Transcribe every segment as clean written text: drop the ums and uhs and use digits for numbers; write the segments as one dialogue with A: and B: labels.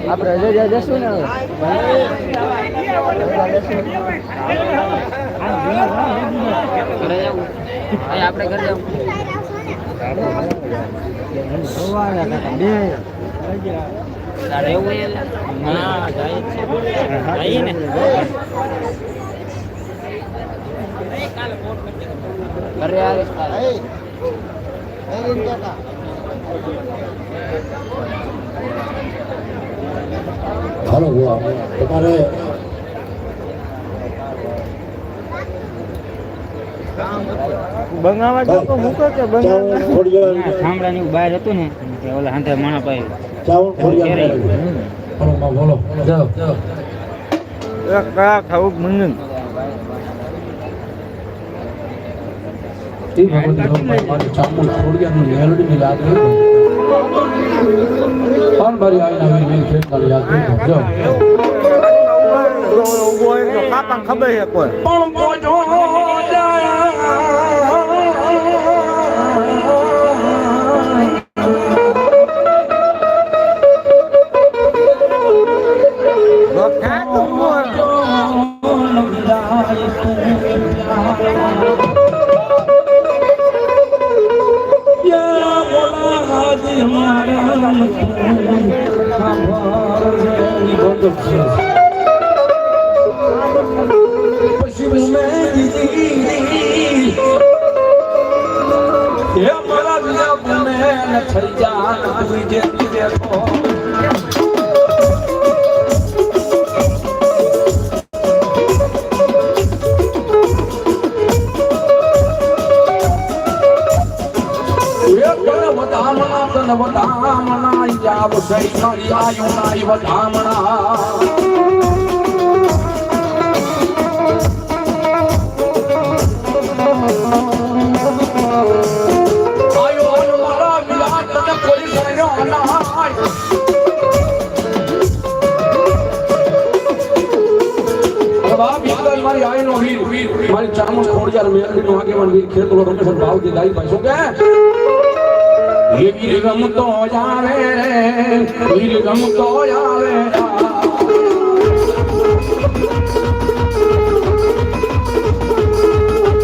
A: આપણે જશું ને આપણે ઘરે જવું
B: હાલો તમારે
A: બંગાવા જો મૂકો કે બંગાવા ની બહાર હતું ને ઓલા હાથે માણા પાય
B: બોલો જાઓ
A: કા ખાવું મંગન
B: તી ભગવતી મારી ચામુલ છોડિયાનું મેલડી યાદ રહ્યો કોણ મારી આઈના મેં ખેત કરી યાદ રહ્યો જાઓ
A: કાપા ખબર છે કોઈ
B: પણ બોજો મારી ચામુસ ખોડિયાર મેલડીનો આગેવાન વીર ખેતલો રમેશ ભાવજી ગાઈ ભાઈ શું કે વીર ગમતો જાવે વીર ગમતો આવે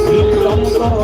B: વીર ગમતો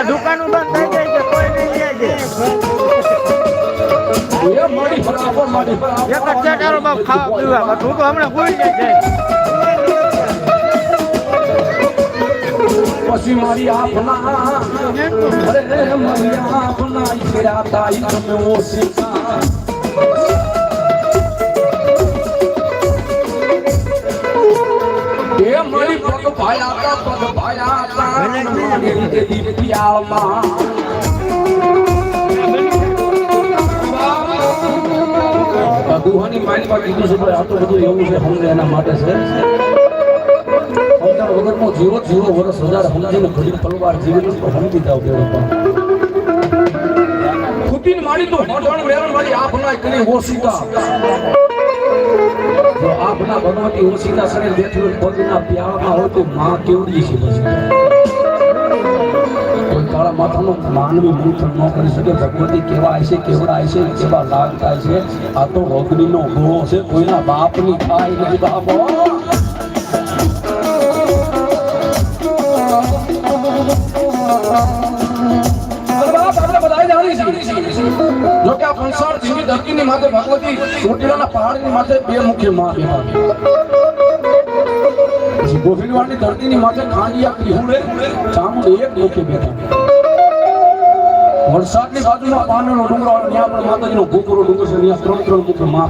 A: દુકાનો બંધ થઈ જાય છે કોઈ નહીં જાય છે એક જ ચારો બાપ ખાવા પીવા તું તો હમણાં ભૂલી જાય છે
B: પછી મારી આપના અરે મારી આપના ઈરા તાઈ તમે ઓસીકા એ મારી પગ ભાયા દીપિયામાં દુહાની માઇલમાં કીધું છે ભાઈ આટલું બધું એવું છે સમજે એના માટે છે વગરનો જીવો વર્ષ હજાર સમજીને ઘડી તલવાર જીવી સમજી જાવ ખૂટીને મારી તો હટણ વેરણ વાળી આપના કરી ઓસીતા જો આપના ભગવતી ઓસીતા શરીર બેઠું પગના પ્યાળમાં હોય તો માં કેવડી છે પછી કોઈ કાળા માથાનો માનવી મંથન ન કરી શકે ભગવતી કેવા છે કેવડા છે કેવા લાગતા છે આ તો રોગડીનો ગોળો છે કોઈના બાપની થાય નહીં બાપો જો કે આ કંસાર જીવી ધરતીની માથે ભગવતી ચોટીલાના પહાડની માથે બે મુખ્ય માં પછી ગોફીલવાડની ધરતીની માથે ખાંડિયા ત્રિહુડે ચામુંડ એક મુખ્ય બેઠા વરસાદની બાજુમાં પાનનો ડુંગરો ત્યાં પણ માતાજીનો ગોપુરો ડુંગર છે ત્યાં ત્રણ મુખ્ય માં